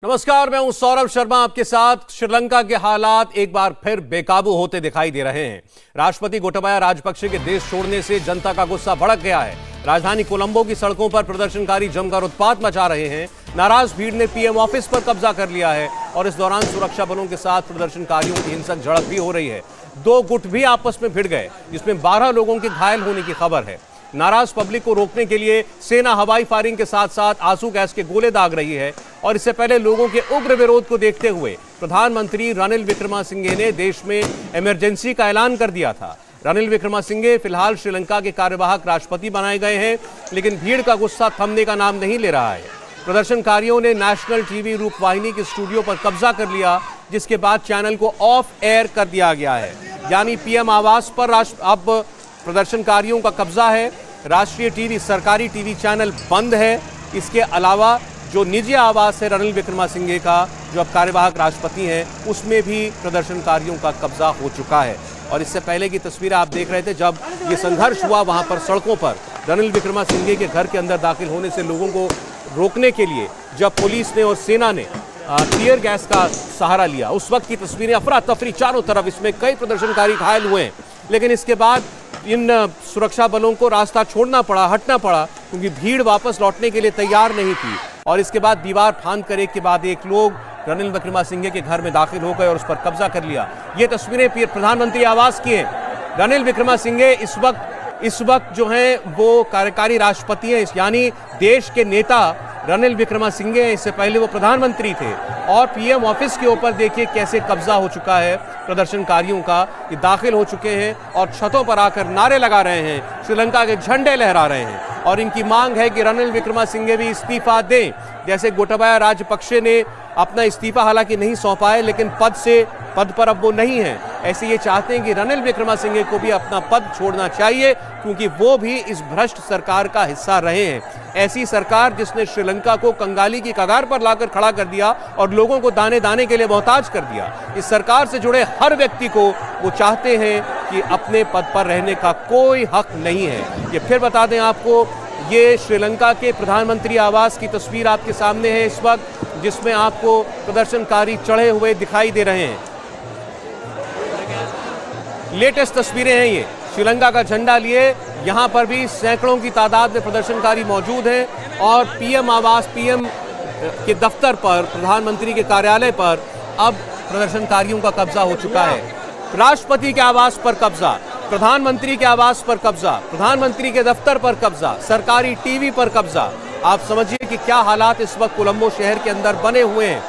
नमस्कार, मैं हूं सौरभ शर्मा आपके साथ। श्रीलंका के हालात एक बार फिर बेकाबू होते दिखाई दे रहे हैं। राष्ट्रपति गोटाबाया राजपक्षे के देश छोड़ने से जनता का गुस्सा भड़क गया है। राजधानी कोलंबो की सड़कों पर प्रदर्शनकारी जमकर उत्पात मचा रहे हैं। नाराज भीड़ ने पीएम ऑफिस पर कब्जा कर लिया है और इस दौरान सुरक्षा बलों के साथ प्रदर्शनकारियों की हिंसक झड़प भी हो रही है। दो गुट भी आपस में भिड़ गए, जिसमें 12 लोगों के घायल होने की खबर है। नाराज पब्लिक को रोकने के लिए सेना हवाई फायरिंग के साथ साथ आंसू गैस के गोले दाग रही है और इससे पहले लोगों के उग्र विरोध को देखते हुए प्रधानमंत्री रनिल विक्रमसिंघे ने देश में इमरजेंसी का ऐलान कर दिया था। रनिल विक्रमसिंघे फिलहाल श्रीलंका के कार्यवाहक राष्ट्रपति बनाए गए हैं, लेकिन भीड़ का गुस्सा थमने का नाम नहीं ले रहा है। प्रदर्शनकारियों ने नेशनल टीवी रूपवाहिनी के स्टूडियो पर कब्जा कर लिया, जिसके बाद चैनल को ऑफ एयर कर दिया गया है। यानी पीएम आवास पर अब प्रदर्शनकारियों का कब्जा है। राष्ट्रीय टीवी, सरकारी टीवी चैनल बंद है। इसके अलावा जो निजी आवास है रनिल विक्रमसिंघे का, जो अब कार्यवाहक राष्ट्रपति हैं, उसमें भी प्रदर्शनकारियों का कब्जा हो चुका है। और इससे पहले की तस्वीरें आप देख रहे थे, जब ये संघर्ष हुआ वहां पर सड़कों पर रनिल विक्रमसिंघे के घर के अंदर दाखिल होने से लोगों को रोकने के लिए जब पुलिस ने और सेना ने टीयर गैस का सहारा लिया, उस वक्त की तस्वीरें। अफरा तफरी चारों तरफ, इसमें कई प्रदर्शनकारी घायल हुए हैं। लेकिन इसके बाद इन सुरक्षा बलों को रास्ता छोड़ना पड़ा, हटना पड़ा, क्योंकि भीड़ वापस लौटने के लिए तैयार नहीं थी। और इसके बाद दीवार फांद कर एक के बाद एक लोग रनिल विक्रमसिंघे के घर में दाखिल हो गए और उस पर कब्जा कर लिया। ये तस्वीरें प्रधानमंत्री आवास की हैं। रनिल विक्रमसिंघे इस वक्त जो हैं वो कार्यकारी राष्ट्रपति हैं, यानी देश के नेता रनिल विक्रमसिंघे। इससे पहले वो प्रधानमंत्री थे। और पीएम ऑफिस के ऊपर देखिए कैसे कब्जा हो चुका है प्रदर्शनकारियों का। ये दाखिल हो चुके हैं और छतों पर आकर नारे लगा रहे हैं, श्रीलंका के झंडे लहरा रहे हैं और इनकी मांग है कि रनिल विक्रमसिंघे भी इस्तीफा दें। जैसे गोटाबाया राजपक्षे ने अपना इस्तीफा हालांकि नहीं सौंपा है, लेकिन पद पर अब वो नहीं है। ऐसे ये चाहते हैं कि रनिल विक्रमसिंघे को भी अपना पद छोड़ना चाहिए, क्योंकि वो भी इस भ्रष्ट सरकार का हिस्सा रहे हैं। ऐसी सरकार जिसने श्रीलंका को कंगाली की कगार पर लाकर खड़ा कर दिया और लोगों को दाने दाने के लिए मोहताज कर दिया। इस सरकार से जुड़े हर व्यक्ति को वो चाहते हैं कि अपने पद पर रहने का कोई हक नहीं है। ये फिर बता दें आपको, ये श्रीलंका के प्रधानमंत्री आवास की तस्वीर आपके सामने है इस वक्त, जिसमें आपको प्रदर्शनकारी चढ़े हुए दिखाई दे रहे हैं। लेटेस्ट तस्वीरें हैं ये, श्रीलंका का झंडा लिए यहां पर भी सैकड़ों की तादाद में प्रदर्शनकारी मौजूद हैं और पीएम आवास, पीएम के दफ्तर पर, प्रधानमंत्री के कार्यालय पर अब प्रदर्शनकारियों का कब्जा हो चुका है। राष्ट्रपति के आवास पर कब्जा, प्रधानमंत्री के आवास पर कब्जा, प्रधानमंत्री के दफ्तर पर कब्जा, सरकारी टीवी पर कब्जा। आप समझिए कि क्या हालात इस वक्त कोलंबो शहर के अंदर बने हुए हैं।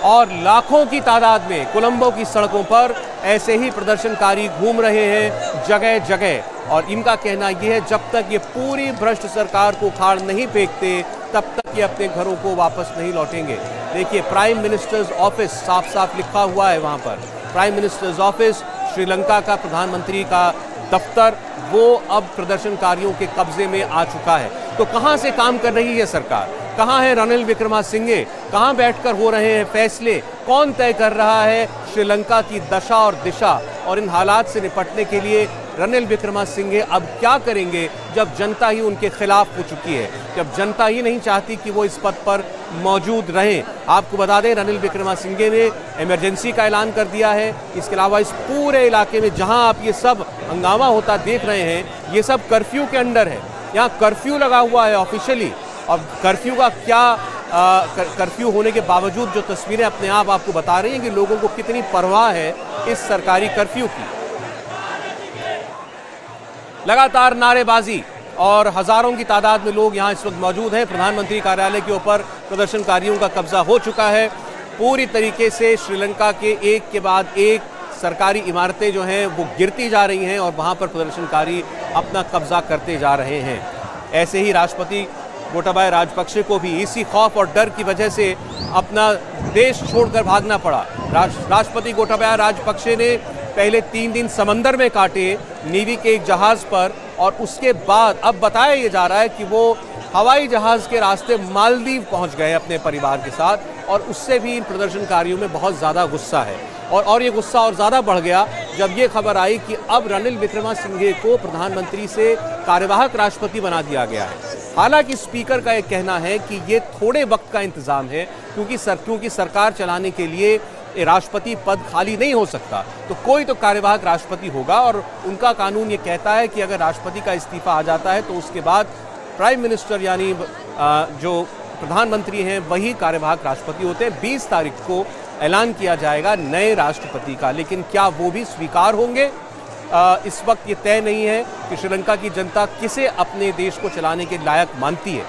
और लाखों की तादाद में कोलंबो की सड़कों पर ऐसे ही प्रदर्शनकारी घूम रहे हैं जगह जगह। और इनका कहना यह है, जब तक ये पूरी भ्रष्ट सरकार को उखाड़ नहीं फेंकते, तब तक ये अपने घरों को वापस नहीं लौटेंगे। देखिए, प्राइम मिनिस्टर्स ऑफिस साफ साफ लिखा हुआ है वहाँ पर। प्राइम मिनिस्टर्स ऑफिस, श्रीलंका का प्रधानमंत्री का दफ्तर, वो अब प्रदर्शनकारियों के कब्जे में आ चुका है। तो कहाँ से काम कर रही है सरकार? कहाँ है रनिल विक्रमसिंघे? कहाँ बैठकर हो रहे हैं फैसले? कौन तय कर रहा है श्रीलंका की दशा और दिशा? और इन हालात से निपटने के लिए रनिल विक्रमसिंघे अब क्या करेंगे, जब जनता ही उनके खिलाफ हो चुकी है, जब जनता ही नहीं चाहती कि वो इस पद पर मौजूद रहें? आपको बता दें, रनिल विक्रमसिंघे ने इमरजेंसी का ऐलान कर दिया है। इसके अलावा इस पूरे इलाके में जहां आप ये सब हंगामा होता देख रहे हैं, ये सब कर्फ्यू के अंडर है। यहाँ कर्फ्यू लगा हुआ है ऑफिशियली। और कर्फ्यू का क्या कर्फ्यू होने के बावजूद जो तस्वीरें अपने आप आपको बता रही हैं कि लोगों को कितनी परवाह है इस सरकारी कर्फ्यू की। लगातार नारेबाजी और हजारों की तादाद में लोग यहाँ इस वक्त मौजूद हैं। प्रधानमंत्री कार्यालय के ऊपर प्रदर्शनकारियों का कब्जा हो चुका है। पूरी तरीके से श्रीलंका के एक के बाद एक सरकारी इमारतें जो हैं वो गिरती जा रही हैं और वहाँ पर प्रदर्शनकारी अपना कब्जा करते जा रहे हैं। ऐसे ही राष्ट्रपति गोटाबाया राजपक्षे को भी इसी खौफ और डर की वजह से अपना देश छोड़कर भागना पड़ा। राष्ट्रपति गोटाबाया राजपक्षे ने पहले 3 दिन समंदर में काटे नेवी के एक जहाज़ पर, और उसके बाद अब बताया ये जा रहा है कि वो हवाई जहाज़ के रास्ते मालदीव पहुंच गए अपने परिवार के साथ। और उससे भी इन प्रदर्शनकारियों में बहुत ज़्यादा गुस्सा है। और ये गुस्सा और ज़्यादा बढ़ गया जब ये खबर आई कि अब रनिल विक्रमसिंघे को प्रधानमंत्री से कार्यवाहक राष्ट्रपति बना दिया गया है। हालांकि स्पीकर का यह कहना है कि ये थोड़े वक्त का इंतजाम है, क्योंकि सरकार चलाने के लिए राष्ट्रपति पद खाली नहीं हो सकता, तो कोई तो कार्यवाहक राष्ट्रपति होगा। और उनका कानून ये कहता है कि अगर राष्ट्रपति का इस्तीफा आ जाता है तो उसके बाद प्राइम मिनिस्टर यानी जो प्रधानमंत्री हैं वही कार्यवाहक राष्ट्रपति होते हैं। 20 तारीख को ऐलान किया जाएगा नए राष्ट्रपति का, लेकिन क्या वो भी स्वीकार होंगे इस वक्त ये तय नहीं है कि श्रीलंका की जनता किसे अपने देश को चलाने के लायक मानती है।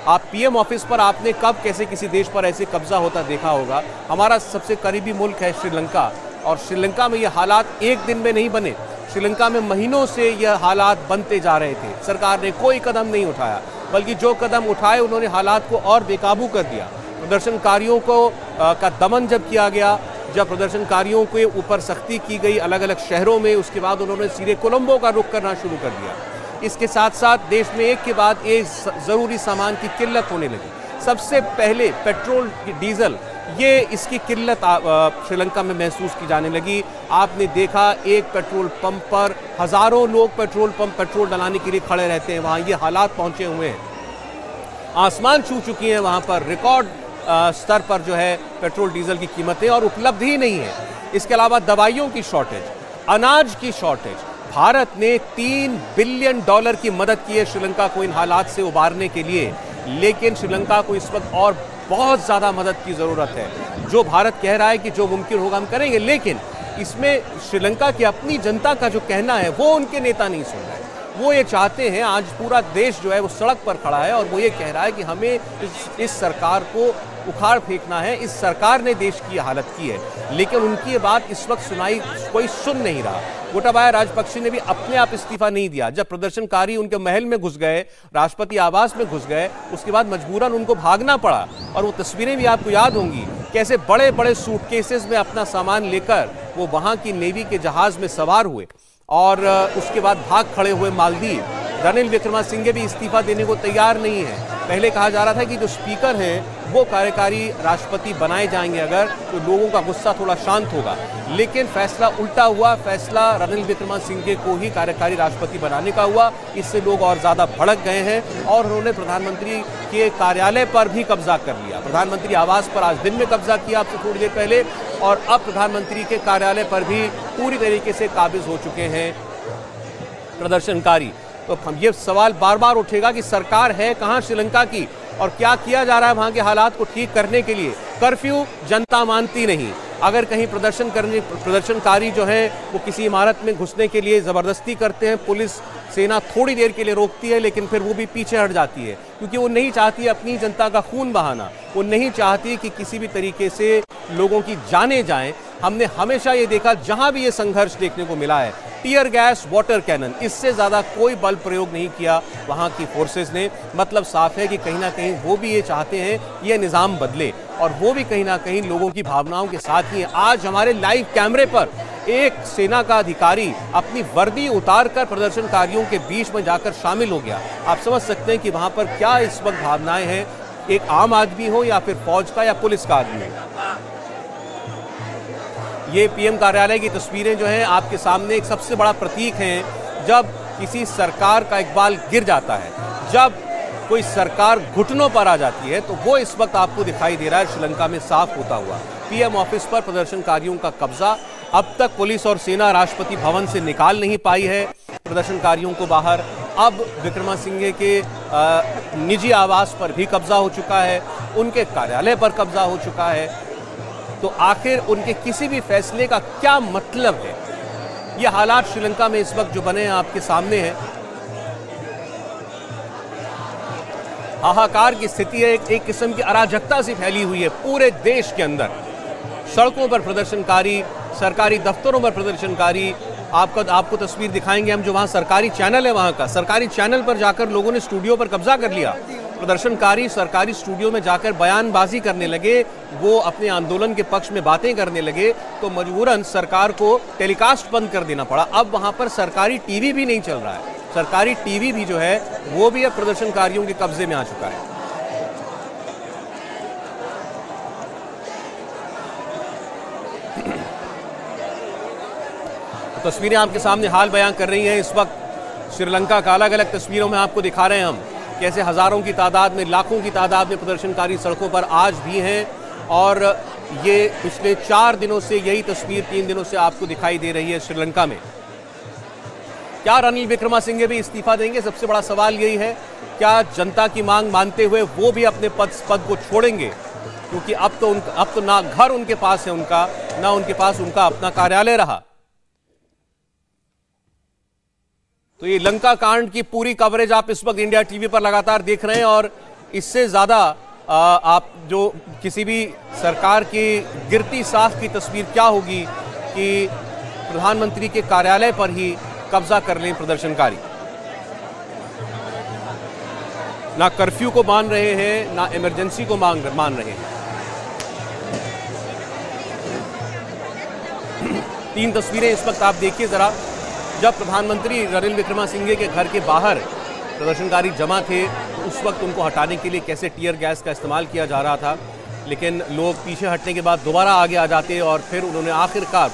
आप पीएम ऑफिस पर आपने कब कैसे किसी देश पर ऐसे कब्जा होता देखा होगा? हमारा सबसे करीबी मुल्क है श्रीलंका, और श्रीलंका में ये हालात एक दिन में नहीं बने। श्रीलंका में महीनों से यह हालात बनते जा रहे थे। सरकार ने कोई कदम नहीं उठाया, बल्कि जो कदम उठाए उन्होंने हालात को और बेकाबू कर दिया। प्रदर्शनकारियों का दमन जब किया गया, जब प्रदर्शनकारियों के ऊपर सख्ती की गई अलग अलग शहरों में, उसके बाद उन्होंने सीधे कोलंबो का रुख करना शुरू कर दिया। इसके साथ साथ देश में एक के बाद एक ज़रूरी सामान की किल्लत होने लगी। सबसे पहले पेट्रोल, डीजल, ये इसकी किल्लत श्रीलंका में महसूस की जाने लगी। आपने देखा एक पेट्रोल पंप पर हज़ारों लोग पेट्रोल डलाने के लिए खड़े रहते हैं। वहाँ ये हालात पहुँचे हुए हैं, आसमान छू चुकी हैं वहाँ पर। रिकॉर्ड स्तर पर जो है पेट्रोल डीजल की कीमतें, और उपलब्ध ही नहीं है। इसके अलावा दवाइयों की शॉर्टेज, अनाज की शॉर्टेज। भारत ने $3 बिलियन की मदद की है श्रीलंका को इन हालात से उबारने के लिए, लेकिन श्रीलंका को इस वक्त और बहुत ज़्यादा मदद की ज़रूरत है। जो भारत कह रहा है कि जो मुमकिन होगा हम करेंगे, लेकिन इसमें श्रीलंका की अपनी जनता का जो कहना है वो उनके नेता नहीं सुन रहे। वो ये चाहते हैं, आज पूरा देश जो है वो सड़क पर खड़ा है और वो ये कह रहा है कि हमें इस सरकार को उखाड़ फेंकना है। इस सरकार ने देश की हालत की है, लेकिन उनकी ये बात इस वक्त कोई सुन नहीं रहा। गोटाबाया राजपक्षे ने भी अपने आप इस्तीफा नहीं दिया। जब प्रदर्शनकारी उनके महल में घुस गए, राष्ट्रपति आवास में घुस गए, उसके बाद मजबूरन उनको भागना पड़ा। और वो तस्वीरें भी आपको याद होंगी, कैसे बड़े बड़े सूटकेसेस में अपना सामान लेकर वो वहाँ की नेवी के जहाज में सवार हुए और उसके बाद भाग खड़े हुए मालदीव। रणिल विक्रमसिंघे भी इस्तीफा देने को तैयार नहीं है। पहले कहा जा रहा था कि जो स्पीकर हैं वो कार्यकारी राष्ट्रपति बनाए जाएंगे अगर, तो लोगों का गुस्सा थोड़ा शांत होगा, लेकिन फैसला उल्टा हुआ। फैसला रणिल विक्रमसिंघे को ही कार्यकारी राष्ट्रपति बनाने का हुआ। इससे लोग और ज़्यादा भड़क गए हैं और उन्होंने प्रधानमंत्री के कार्यालय पर भी कब्जा कर लिया। प्रधानमंत्री आवास पर आज दिन में कब्जा किया आपसे थोड़ी देर पहले, और अब प्रधानमंत्री के कार्यालय पर भी पूरी तरीके से काबिज हो चुके हैं प्रदर्शनकारी। तो हम ये सवाल बार बार उठेगा कि सरकार है कहाँ श्रीलंका की, और क्या किया जा रहा है वहाँ के हालात को ठीक करने के लिए। कर्फ्यू जनता मानती नहीं। अगर कहीं प्रदर्शनकारी जो है वो किसी इमारत में घुसने के लिए ज़बरदस्ती करते हैं, पुलिस सेना थोड़ी देर के लिए रोकती है, लेकिन फिर वो भी पीछे हट जाती है, क्योंकि वो नहीं चाहती अपनी जनता का खून बहाना। वो नहीं चाहती कि किसी भी तरीके से लोगों की जानें जाएं। हमने हमेशा ये देखा, जहां भी ये संघर्ष देखने को मिला है, टीयर गैस, वाटर कैनन, इससे ज़्यादा कोई बल प्रयोग नहीं किया वहाँ की फोर्सेस ने। मतलब साफ है कि कहीं ना कहीं वो भी ये चाहते हैं ये निज़ाम बदले, और वो भी कहीं ना कहीं लोगों की भावनाओं के साथ ही है। आज हमारे लाइव कैमरे पर एक सेना का अधिकारी अपनी वर्दी उतारकर प्रदर्शनकारियों के बीच में जाकर शामिल हो गया। आप समझ सकते हैं कि वहाँ पर क्या इस वक्त भावनाएं हैं, एक आम आदमी हो या फिर फौज का या पुलिस का आदमी हो। ये पीएम कार्यालय की तस्वीरें जो हैं आपके सामने एक सबसे बड़ा प्रतीक हैं। जब किसी सरकार का इकबाल गिर जाता है, जब कोई सरकार घुटनों पर आ जाती है, तो वो इस वक्त आपको दिखाई दे रहा है श्रीलंका में साफ होता हुआ। पीएम ऑफिस पर प्रदर्शनकारियों का कब्जा। अब तक पुलिस और सेना राष्ट्रपति भवन से निकाल नहीं पाई है प्रदर्शनकारियों को बाहर। अब विक्रमसिंघे के निजी आवास पर भी कब्जा हो चुका है, उनके कार्यालय पर कब्जा हो चुका है। तो आखिर उनके किसी भी फैसले का क्या मतलब है? ये हालात श्रीलंका में इस वक्त जो बने हैं आपके सामने हैं। हाहाकार की स्थिति है, एक किस्म की अराजकता सी फैली हुई है पूरे देश के अंदर। सड़कों पर प्रदर्शनकारी, सरकारी दफ्तरों पर प्रदर्शनकारी। आपको तस्वीर दिखाएंगे हम, जो वहाँ सरकारी चैनल है, वहाँ का सरकारी चैनल पर जाकर लोगों ने स्टूडियो पर कब्जा कर लिया। प्रदर्शनकारी सरकारी स्टूडियो में जाकर बयानबाजी करने लगे, वो अपने आंदोलन के पक्ष में बातें करने लगे, तो मजबूरन सरकार को टेलीकास्ट बंद कर देना पड़ा। अब वहाँ पर सरकारी टीवी भी नहीं चल रहा है। सरकारी टीवी भी जो है वो भी अब प्रदर्शनकारियों के कब्जे में आ चुका है। तस्वीरें आपके सामने हाल बयां कर रही हैं इस वक्त श्रीलंका का। अलग अलग तस्वीरों में आपको दिखा रहे हैं हम कैसे हजारों की तादाद में, लाखों की तादाद में प्रदर्शनकारी सड़कों पर आज भी हैं। और ये पिछले 4 दिनों से यही तस्वीर 3 दिनों से आपको दिखाई दे रही है श्रीलंका में। क्या रणिल विक्रमासिंघे भी इस्तीफा देंगे? सबसे बड़ा सवाल यही है। क्या जनता की मांग मानते हुए वो भी अपने पद को छोड़ेंगे? क्योंकि अब तो ना घर उनके पास है उनका, ना उनके पास उनका अपना कार्यालय रहा। तो ये लंका कांड की पूरी कवरेज आप इस वक्त इंडिया टीवी पर लगातार देख रहे हैं और इससे ज्यादा आप जो किसी भी सरकार की गिरती साख की तस्वीर क्या होगी कि प्रधानमंत्री के कार्यालय पर ही कब्जा कर लें प्रदर्शनकारी। ना कर्फ्यू को मान रहे हैं, ना इमरजेंसी को मान रहे हैं। 3 तस्वीरें इस वक्त आप देखिए जरा। जब प्रधानमंत्री रणिल विक्रमासिंघे के घर के बाहर प्रदर्शनकारी जमा थे तो उस वक्त उनको हटाने के लिए कैसे टीयर गैस का इस्तेमाल किया जा रहा था, लेकिन लोग पीछे हटने के बाद दोबारा आगे आ जाते और फिर उन्होंने आखिरकार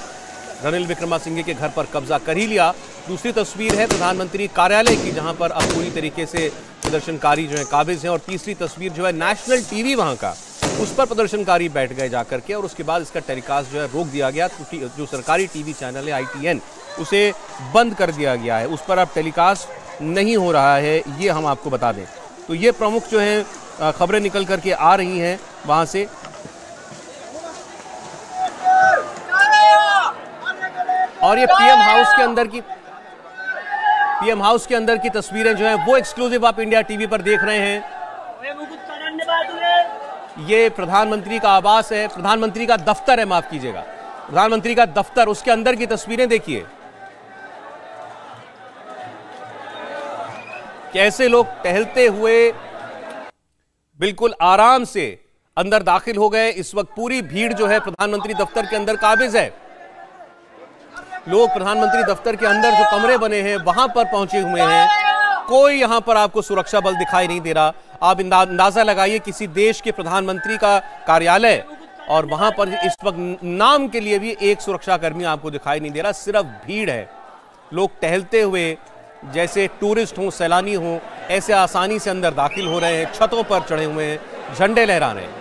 रणिल विक्रमासिंघे के घर पर कब्जा कर ही लिया। दूसरी तस्वीर है प्रधानमंत्री कार्यालय की, जहां पर अब पूरी तरीके से प्रदर्शनकारी जो है काबिज हैं। और तीसरी तस्वीर जो है नेशनल टीवी वहां का, उस पर प्रदर्शनकारी बैठ गए जाकर के और उसके बाद इसका टेलीकास्ट जो है रोक दिया गया। जो सरकारी टीवी चैनल है ITN, उसे बंद कर दिया गया है, उस पर अब टेलीकास्ट नहीं हो रहा है, ये हम आपको बता दें। तो ये प्रमुख जो हैं खबरें निकल करके आ रही हैं वहां से। और ये पीएम हाउस के अंदर की तस्वीरें जो हैं वो एक्सक्लूसिव आप इंडिया टीवी पर देख रहे हैं। ये प्रधानमंत्री का आवास है, प्रधानमंत्री का दफ्तर है, माफ कीजिएगा, प्रधानमंत्री का दफ्तर, उसके अंदर की तस्वीरें देखिए। कैसे लोग टहलते हुए बिल्कुल आराम से अंदर दाखिल हो गए। इस वक्त पूरी भीड़ जो है प्रधानमंत्री दफ्तर के अंदर काबिज है। लोग प्रधानमंत्री दफ्तर के अंदर जो कमरे बने हैं वहां पर पहुंचे हुए हैं। कोई यहां पर आपको सुरक्षा बल दिखाई नहीं दे रहा। आप अंदाजा लगाइए किसी देश के प्रधानमंत्री का कार्यालय और वहां पर इस वक्त नाम के लिए भी एक सुरक्षाकर्मी आपको दिखाई नहीं दे रहा, सिर्फ भीड़ है। लोग टहलते हुए जैसे टूरिस्ट हों, सैलानी हों, ऐसे आसानी से अंदर दाखिल हो रहे हैं, छतों पर चढ़े हुए हैं, झंडे लहरा रहे हैं।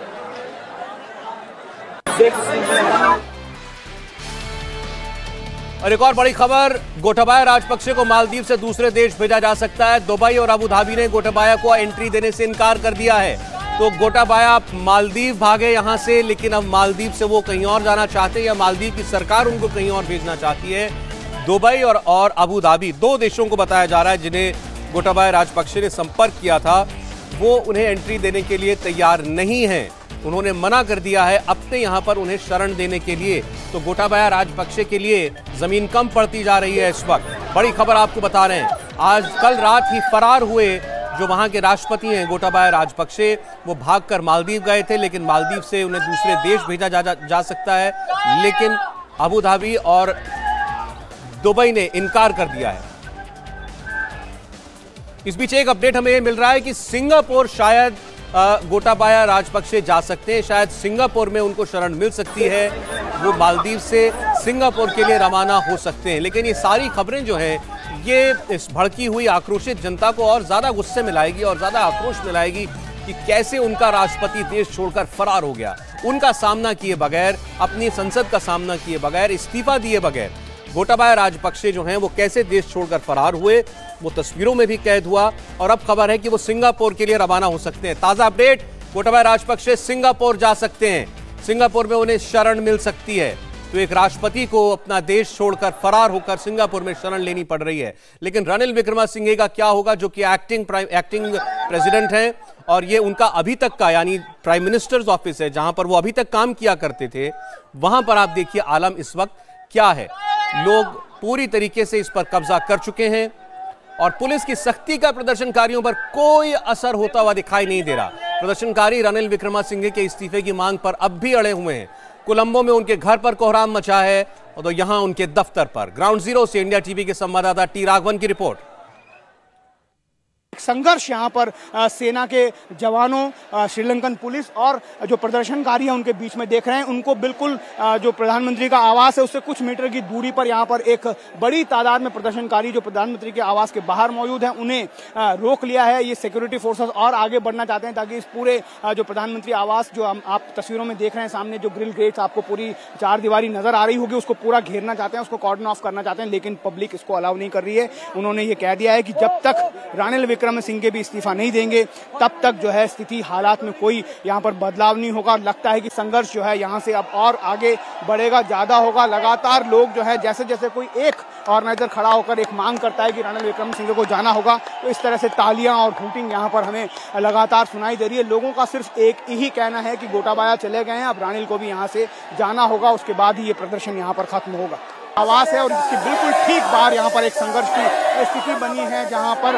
और एक और बड़ी खबर, गोटाबाया राजपक्षे को मालदीव से दूसरे देश भेजा जा सकता है। दुबई और अबू धाबी ने गोटाबाया को एंट्री देने से इनकार कर दिया है। तो गोटाबाया मालदीव भागे यहां से, लेकिन अब मालदीव से वो कहीं और जाना चाहते हैं या मालदीव की सरकार उनको कहीं और भेजना चाहती है। दुबई और अबू धाबी 2 देशों को बताया जा रहा है जिन्हें गोटाबाया राजपक्षे ने संपर्क किया था, वो उन्हें एंट्री देने के लिए तैयार नहीं है। उन्होंने मना कर दिया है अपने यहां पर उन्हें शरण देने के लिए। तो गोटाबाया राजपक्षे के लिए जमीन कम पड़ती जा रही है इस वक्त। बड़ी खबर आपको बता रहे हैं, आज कल रात ही फरार हुए जो वहां के राष्ट्रपति हैं गोटाबाया राजपक्षे, वो भागकर मालदीव गए थे, लेकिन मालदीव से उन्हें दूसरे देश भेजा जा सकता है, लेकिन अबू धाबी और दुबई ने इनकार कर दिया है। इस बीच एक अपडेट हमें यह मिल रहा है कि सिंगापुर शायद गोटाबाया राजपक्षे जा सकते हैं, शायद सिंगापुर में उनको शरण मिल सकती है, वो मालदीव से सिंगापुर के लिए रवाना हो सकते हैं। लेकिन ये सारी खबरें जो हैं ये इस भड़की हुई आक्रोशित जनता को और ज्यादा गुस्से में लाएगी और ज्यादा आक्रोश में लाएगी कि कैसे उनका राष्ट्रपति देश छोड़कर फरार हो गया, उनका सामना किए बगैर, अपनी संसद का सामना किए बगैर, इस्तीफा दिए बगैर गोटाबाया राजपक्षे जो हैं वो कैसे देश छोड़कर फरार हुए, वो तस्वीरों में भी कैद हुआ। और अब खबर है कि वो सिंगापुर के लिए रवाना हो सकते हैं। ताजा अपडेट, गोटाबाया राजपक्षे सिंगापुर जा सकते हैं, सिंगापुर में उन्हें शरण मिल सकती है। तो एक राष्ट्रपति को अपना देश छोड़कर फरार होकर सिंगापुर में शरण लेनी पड़ रही है। लेकिन रणिल विक्रमासिंघे का क्या होगा, जो कि एक्टिंग प्रेसिडेंट हैं और ये उनका अभी तक का यानी प्राइम मिनिस्टर्स ऑफिस है जहां पर वो अभी तक काम किया करते थे, वहां पर आप देखिए आलम इस वक्त क्या है। लोग पूरी तरीके से इस पर कब्जा कर चुके हैं और पुलिस की सख्ती का प्रदर्शनकारियों पर कोई असर होता हुआ दिखाई नहीं दे रहा। प्रदर्शनकारी रणिल विक्रमासिंघे के इस्तीफे की मांग पर अब भी अड़े हुए हैं। कोलंबो में उनके घर पर कोहराम मचा है और तो यहां उनके दफ्तर पर। ग्राउंड जीरो से इंडिया टीवी के संवाददाता टी राघवन की रिपोर्ट। एक संघर्ष यहाँ पर सेना के जवानों, श्रीलंकन पुलिस और जो प्रदर्शनकारी हैं उनके बीच में देख रहे हैं। उनको बिल्कुल जो प्रधानमंत्री का आवास है उससे कुछ मीटर की दूरी पर यहाँ पर एक बड़ी तादाद में प्रदर्शनकारी जो प्रधानमंत्री के आवास के बाहर मौजूद हैं उन्हें रोक लिया है। ये सिक्योरिटी फोर्सेस और आगे बढ़ना चाहते हैं ताकि इस पूरे जो प्रधानमंत्री आवास जो आप तस्वीरों में देख रहे हैं, सामने जो ग्रिल गेट्स आपको पूरी चार दीवारी नजर आ रही होगी, उसको पूरा घेरना चाहते हैं, उसको कॉर्डन ऑफ करना चाहते हैं, लेकिन पब्लिक इसको अलाउ नहीं कर रही है। उन्होंने ये कह दिया है कि जब तक रानिल विक्रमसिंघे भी इस्तीफा नहीं देंगे तब तक जो है स्थिति हालात में कोई यहाँ पर बदलाव नहीं होगा। लगता है कि संघर्ष जो है यहाँ से अब और आगे बढ़ेगा, ज्यादा होगा। लगातार लोग जो है जैसे जैसे कोई एक ऑर्गेनाइजर खड़ा होकर एक मांग करता है कि रानिल विक्रमसिंघे को जाना होगा, तो इस तरह से तालियां और हूटिंग यहाँ पर हमें लगातार सुनाई दे रही है। लोगों का सिर्फ एक ही कहना है कि गोटाबाया चले गए हैं, अब रानिल को भी यहाँ से जाना होगा, उसके बाद ही ये प्रदर्शन यहाँ पर खत्म होगा। आवास है और इसके बिल्कुल ठीक बाहर यहाँ पर एक संघर्ष की स्थिति बनी है, जहाँ पर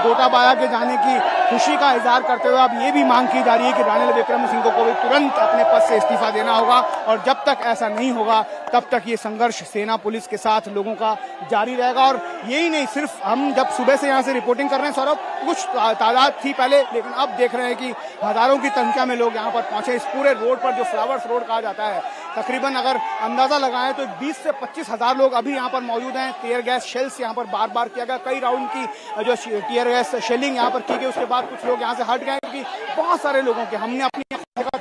गोटाबाया के जाने की खुशी का इजहार करते हुए अब ये भी मांग की जा रही है कि रानिल विक्रमसिंघे को भी तुरंत अपने पद से इस्तीफा देना होगा। और जब तक ऐसा नहीं होगा तब तक ये संघर्ष सेना पुलिस के साथ लोगों का जारी रहेगा। और यही नहीं, सिर्फ हम जब सुबह से यहाँ से रिपोर्टिंग कर रहे हैं सौरभ, कुछ तादाद थी पहले, लेकिन अब देख रहे हैं कि हजारों की संख्या में लोग यहाँ पर पहुंचे। इस पूरे रोड पर जो फ्लावर्स रोड कहा जाता है, तकरीबन अगर अंदाजा लगाएं तो 20 से 25 हजार लोग अभी यहाँ पर मौजूद हैं। टीयर गैस शेल्स यहाँ पर बार बार किया गया, कई राउंड की जो टीयर गैस शेलिंग यहाँ पर की गई। उसके बाद कुछ लोग यहाँ से हट गए क्योंकि बहुत सारे लोगों के हमने अपनी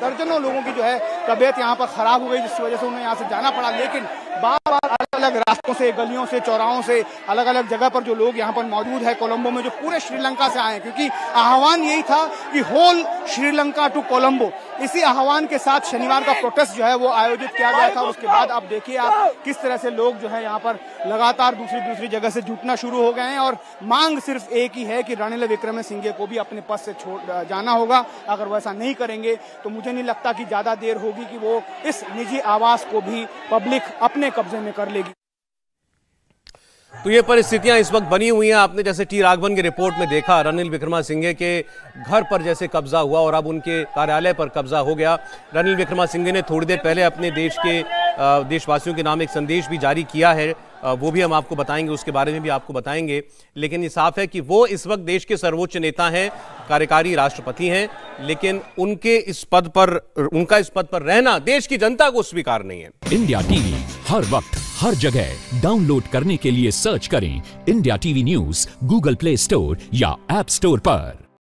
दर्जनों लोगों की जो है तबीयत यहाँ पर खराब हो गई, जिसकी वजह से उन्हें यहाँ से जाना पड़ा। लेकिन बार बार अलग अलग रास्तों से, गलियों से, चौराहों से, अलग अलग जगह पर जो लोग यहाँ पर मौजूद है कोलंबो में, जो पूरे श्रीलंका से आए हैं, क्योंकि आह्वान यही था कि होल श्रीलंका टू कोलंबो। इसी आह्वान के साथ शनिवार का प्रोटेस्ट जो है वो आयोजित किया गया था। उसके बाद अब देखिए आप किस तरह से लोग जो है यहाँ पर लगातार दूसरी जगह से जुटना शुरू हो गए हैं। और मांग सिर्फ एक ही है कि रानिल विक्रमसिंघे को भी अपने पद से छोड़ जाना होगा। अगर वो ऐसा नहीं करेंगे तो मुझे नहीं लगता कि ज्यादा देर होगी कि वो इस निजी आवास को भी पब्लिक अपने कब्जे में कर लेगी। तो ये परिस्थितियां इस वक्त बनी हुई हैं। आपने जैसे टी राघवन की रिपोर्ट में देखा, रानिल विक्रमसिंघे के घर पर जैसे कब्जा हुआ और अब उनके कार्यालय पर कब्जा हो गया। रानिल विक्रमसिंघे ने थोड़ी देर पहले अपने देश के देशवासियों के नाम एक संदेश भी जारी किया है, वो भी हम आपको बताएंगे, उसके बारे में भी आपको बताएंगे। लेकिन ये साफ है कि वो इस वक्त देश के सर्वोच्च नेता हैं, कार्यकारी राष्ट्रपति हैं, लेकिन उनका इस पद पर रहना देश की जनता को स्वीकार नहीं है। इंडिया टीवी हर वक्त हर जगह डाउनलोड करने के लिए सर्च करें India TV news Google play store या ऐप स्टोर पर।